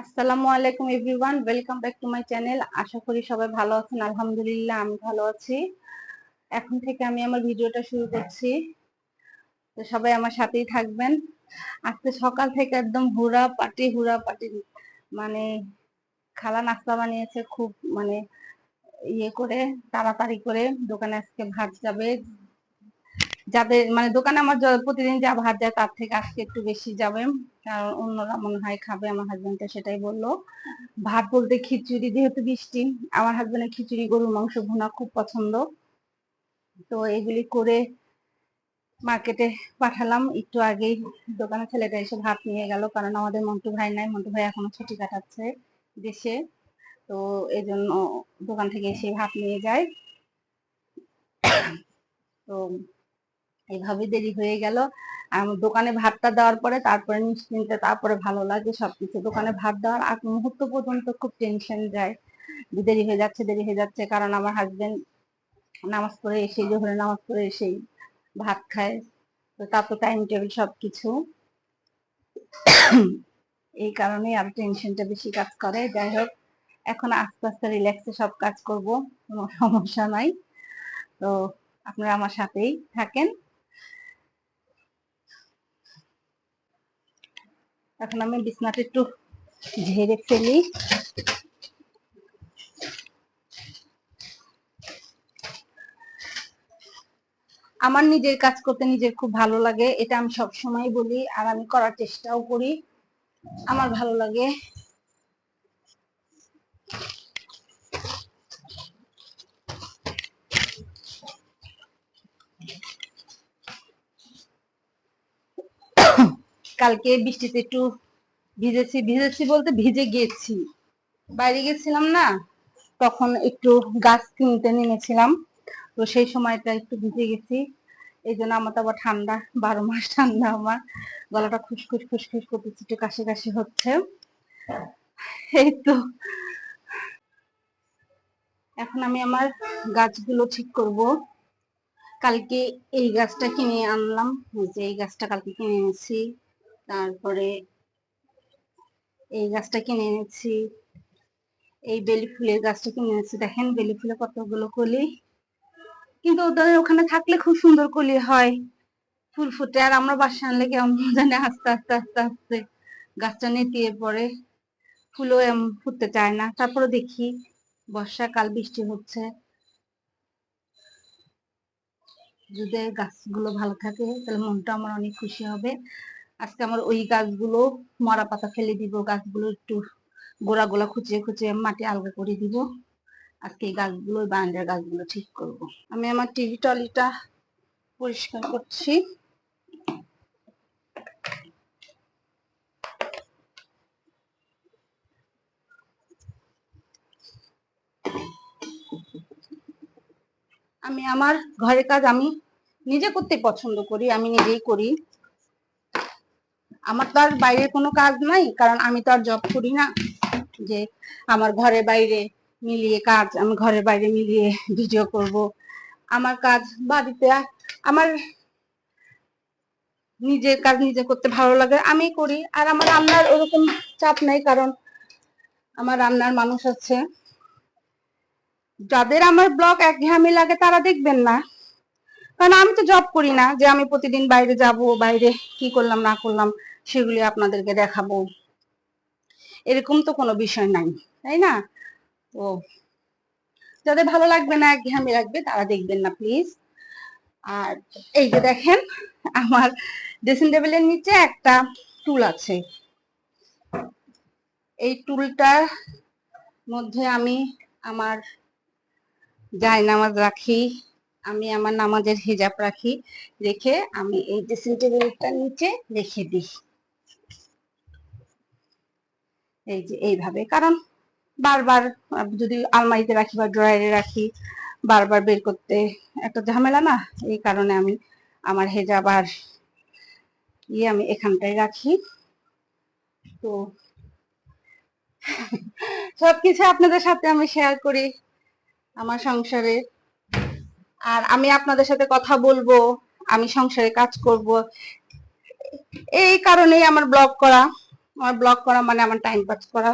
আসসালামু আলাইকুম everyone, welcome back to my channel. আশা করি সবাই ভালো আছেন। আলহামদুলিল্লাহ আমি ভালো আছি। এখন থেকে আমি আমার ভিডিওটা শুরু করছি, তো সবাই আমার সাথেই থাকবেন। আজকে সকাল থেকে একদম হুড়া পাটি মানে খালা নাস্তা বানিয়েছে খুব ইয়ে করে, তাড়াতাড়ি করে। দোকানে আজকে ভাত যাবে, যাদের দোকানে আমার প্রতিদিন যা ভাত যায় তার থেকে আজকে একটু বেশি যাবে, কারণ অন্যরা মনে হয় খাবে। আমার হাজবেন্ড সেটাই বললো। ভাত বলতে খিচুড়ি, যেহেতু বৃষ্টি, আমার হাজবেন্ডের খিচুড়ি, গরুর মাংস ভুনা খুব পছন্দ। তো এগুলি করে মার্কেটে পাঠালাম একটু আগেই। দোকানে ছেলেটা এসে ভাত নিয়ে গেল, কারণ আমাদের মন্টু ভাই নাই, মন্টু ভাই এখনো ছুটি কাটাচ্ছে দেশে। তো এই জন্য দোকান থেকে এসে ভাত নিয়ে যায়। তো এইভাবে দেরি হয়ে গেল। দোকানে ভাতটা দেওয়ার পরে তারপরে নিশ্চিন্তে, তারপরে ভালো লাগে সবকিছু। দোকানে ভাত দেওয়ার আগ মুহূর্ত পর্যন্ত খুব টেনশন যায়, দেরি হয়ে যাচ্ছে, কারণ আমার হাজবেন্ড নামাজ পড়ে এসে, জোহরে নামাজ পড়ে এসেই ভাত খায়। তো তার তো টাইম টেবিল সবকিছু, এই কারণে আর টেনশনটা বেশি কাজ করে। যাই হোক, এখন আস্তে আস্তে রিল্যাক্সে সব কাজ করব, কোনো সমস্যা নাই। তো আপনারা আমার সাথেই থাকেন। এখন আমি বিছনাটা একটু ঝেড়ে ফেলি। আমার নিজের কাজ করতে নিজের খুব ভালো লাগে, এটা আমি সব সময় বলি, আর আমি করার চেষ্টাও করি। আমার ভালো লাগে। কালকে বৃষ্টিতে একটু ভিজেছি বলতে ভিজে গেছি, বাইরে গেছিলাম না, তখন একটু গাছ কিনতে নেমেছিলাম, তো সেই সময়টা একটু ভিজে গেছি। এই জন্য আমার তো আবার ঠান্ডা, 12 মাস ঠান্ডা। আমার গলাটা খুসখুস খুসখুস করতেছে, একটু কাশি কাশি হচ্ছে। এই তো এখন আমি আমার গাছগুলো ঠিক করব। কালকে এই গাছটা কিনে আনলাম, যে এই গাছটা কালকে কিনে এনেছি। তারপরে এই গাছটা কিনে এনেছি, এই বেলি ফুলের গাছটা কিনে এনেছি। দেখেন বেলি ফুলে কতগুলো কলি, কিন্তু ওদের ওখানে থাকলে খুব সুন্দর কলি হয়, ফুল ফুটে। আর আমরা বাসা আনলে কেমন জানি আস্তে আস্তে আস্তে আস্তে গাছটা নেতিয়ে পড়ে, ফুলও ফুটতে চায় না। তারপরে দেখি বর্ষাকাল, বৃষ্টি হচ্ছে, যদি গাছগুলো ভালো থাকে তাহলে মনটা আমার অনেক খুশি হবে। আজকে আমার ওই গাছগুলো মরা পাতা ফেলে দিব, গাছগুলো একটু গোড়াগুলো খুঁচিয়ে খুঁচিয়ে মাটি আলগা করে দিব। আজকে এই গাছগুলো, বারান্দার গাছগুলো ঠিক করব। আমি আমার টিভি টলিটা পরিষ্কার করছি। আমি আমার ঘরের কাজ আমি নিজে করতে পছন্দ করি, আমি নিজেই করি। আমার তো আর বাইরের কোনো কাজ নাই, কারণ আমি তো আর জব করি না যে আমার ঘরে বাইরে মিলিয়ে কাজ, আমি ঘরে বাইরে মিলিয়ে ভিডিও করব। আমার কাজ বাড়িতে, আমার নিজের কাজ নিজে করতে ভালো লাগে, আমি করি। আর আমার রান্নার ওরকম চাপ নাই, কারণ আমার রান্নার মানুষ আছে। যাদের আমার ব্লগ একঘেয়েমি লাগে তারা দেখবেন না, কারণ আমি তো জব করি না যে আমি প্রতিদিন বাইরে যাব, বাইরে কি করলাম না করলাম সেগুলি আপনাদেরকে দেখাবো, এরকম তো কোনো বিষয় নাই, তাই না? তো যাদের ভালো লাগবে না, একঘেয়েমি লাগবে, তারা দেখবেন না প্লিজ। আর এই যে দেখেন, আমার ড্রেসিং টেবিলের নিচে একটা টুল আছে। এই টুলটার মধ্যে আমি আমার জায়নামাজ রাখি, আমি আমার নামাজের হিজাব রাখি, রেখে আমি এই ড্রেসিং টেবিলটার নিচে রেখে দিই, এই যে এইভাবে। কারণ বারবার যদি আলমারিতে রাখি বা ড্রয়ারে রাখি, বারবার বের করতে একটা ঝামেলা না, এই কারণে আমি আমার হেজাব আর আমি এখানটাই রাখি। তো সবকিছু আপনাদের সাথে আমি শেয়ার করি আমার সংসারে, আর আমি আপনাদের সাথে কথা বলবো, আমি সংসারে কাজ করব, এই কারণেই আমার ব্লগ করা। আমার ব্লগ করা মানে আমার টাইম পাস করা।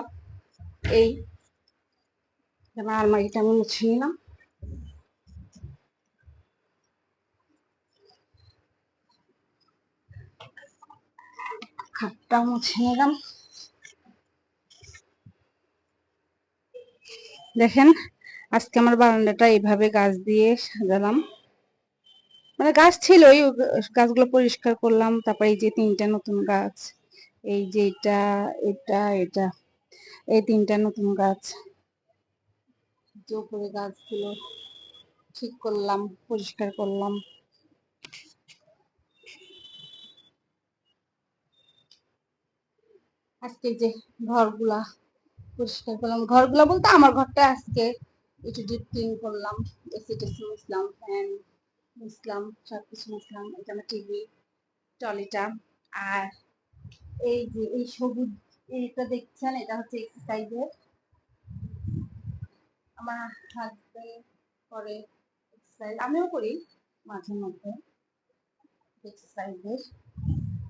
এই আমার আলমারিটা আমি মুছে নিলাম। খাটটা মুছে নিলাম। দেখেন আজকে আমার বারান্দাটা এইভাবে গাছ দিয়ে সাজালাম। মানে গাছ ছিল, ওই গাছগুলো পরিষ্কার করলাম। তারপর এই যে 3টা নতুন গাছ, এই যে এটা এটা এটা এই 3টা নতুন গাছ, যে উপরে গাছগুলো ঠিক করলাম, পরিষ্কার করলাম। আজকে যে ঘরগুলা পরিষ্কার করলাম, ঘরগুলা বলতে আমার ঘরটা আজকে একটু ডিপ ক্লিন করলাম। এসি টেসি মুছলাম, ফ্যান মুছলাম, সবকিছু মুছলাম। এটা আমার টিভি, ট্রলিটা। আর এই যে এই সবুজ এইটা দেখছেন, এটা হচ্ছে এক্সারসাইজের। আমার হাজবেন্ড করে এক্সারসাইজ, আমিও করি মাঝে মধ্যে এক্সারসাইজের।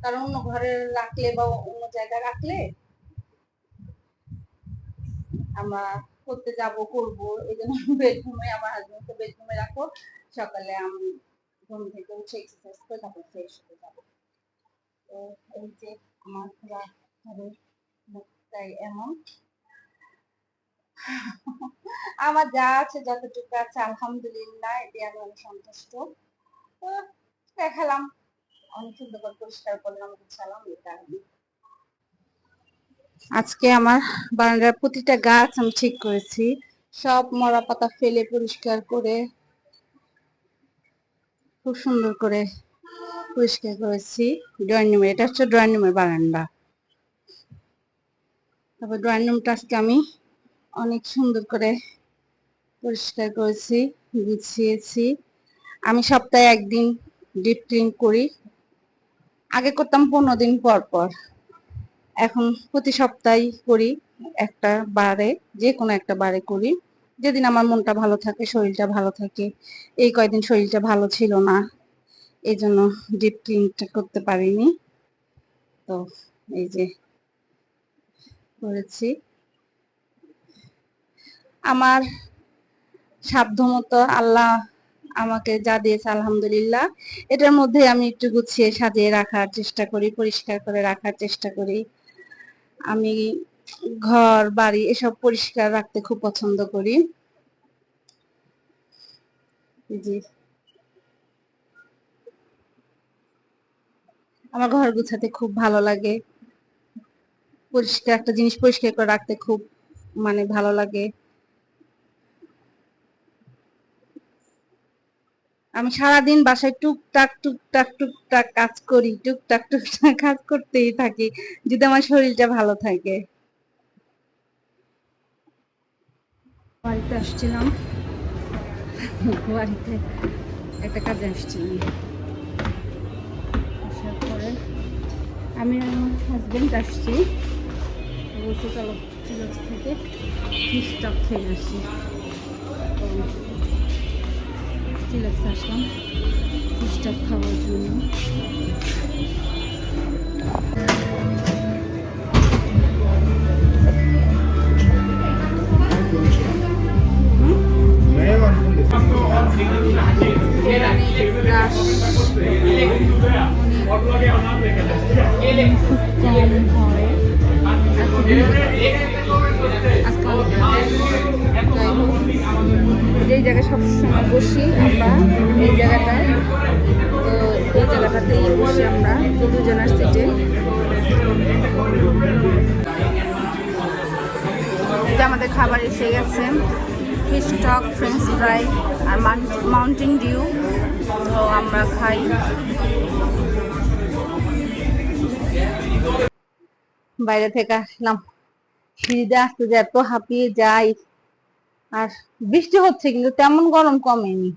কারণ অন্য ঘরে রাখলে বা অন্য জায়গায় রাখলে আমরা করতে যাব করব, এই জন্য বেডরুমে, আমার হাজবেন্ড তো বেডরুমে রাখো, সকালে আমি ঘুম থেকে উঠে এক্সারসাইজ করে তারপর ফ্রেশ হতে যাবো। তো এই যে আমার ঘরের মুখটাই এমন। আমার যা আছে, যতটুকু আছে আলহামদুলিল্লাহ, এতে আমি অনেক সন্তুষ্ট। তো দেখালাম, অনেক সুন্দর করে পরিষ্কার করলাম, গুছালাম। এটা আজকে আমার বারান্দার প্রতিটা গাছ আমি ঠিক করেছি, সব মরা পাতা ফেলে পরিষ্কার করে খুব সুন্দর করে পরিষ্কার করেছি। ড্রয়িং রুমে, এটা হচ্ছে ড্রয়িং রুমের বারান্দা। তারপর ড্রয়িং রুমটা আজকে আমি অনেক সুন্দর করে পরিষ্কার করেছি, গুছিয়েছি। আমি সপ্তাহে একদিন ডিপ ক্লিন করি। আগে করতাম 15 দিন পর পর, এখন প্রতি সপ্তাহে করি। একটা বারে, যে কোনো একটা বারে করি, যেদিন আমার মনটা ভালো থাকে, শরীরটা ভালো থাকে। এই কয়দিন শরীরটা ভালো ছিল না, এই জন্য ডিপ ক্লিনটা করতে পারিনি। তো এই যে করেছি আমার সাধ্যমতো। আল্লাহ আমাকে যা দিয়েছে আলহামদুলিল্লাহ, এটার মধ্যে আমি একটু গুছিয়ে সাজিয়ে রাখার চেষ্টা করি, পরিষ্কার করে রাখার চেষ্টা করি। আমি ঘর বাড়ি এসব পরিষ্কার রাখতে খুব পছন্দ করি। জি, আমার ঘর গুছাতে খুব ভালো লাগে। পরিষ্কার একটা জিনিস পরিষ্কার করে রাখতে খুব মানে ভালো লাগে। আমি সারাদিন বাসায় টুকটাক টুকটাক টুকটাক কাজ করি, টুকটাক টুকটাক কাজ করতেই থাকি, যদি আমার শরীরটা ভালো থাকে। বাড়িতে আসছিলাম, বাড়িতে একটা কাজে আসছিলাম। আসার পরে আমি আর আমার হাজবেন্ড আসছি, বলছি চলো চিলস থেকে মিষ্টাপ খেয়ে আসি। চিলস আসলাম মিষ্টাপ খাওয়ার জন্য। যেই জায়গায় সবসময় বসি আমরা, এই জায়গাটায়, তো এই জায়গাটাতেই বসি আমরা দুজনের সিটে। এটা আমাদের খাবার এসে গেছে, ফিশ টক, ফ্রেঞ্চ ফ্রাই আর মাউন্টেন ডিউ। তো আমরা খাই। বাইরে থেকে আসলাম, সিঁড়িতে আসতে যে এত হাঁপিয়ে যাই। আর বৃষ্টি হচ্ছে কিন্তু তেমন গরম কমেনি।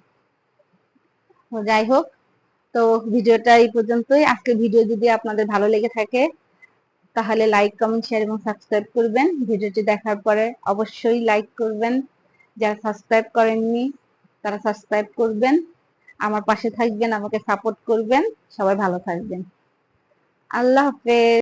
তো যাই হোক, তো ভিডিওটা এই পর্যন্তই। আজকে ভিডিও যদি আপনাদের ভালো লেগে থাকে তাহলে লাইক, কমেন্ট, শেয়ার এবং সাবস্ক্রাইব করবেন। ভিডিওটি দেখার পরে অবশ্যই লাইক করবেন, যারা সাবস্ক্রাইব করেননি তারা সাবস্ক্রাইব করবেন, আমার পাশে থাকবেন, আমাকে সাপোর্ট করবেন। সবাই ভালো থাকবেন। আল্লাহ হাফেজ।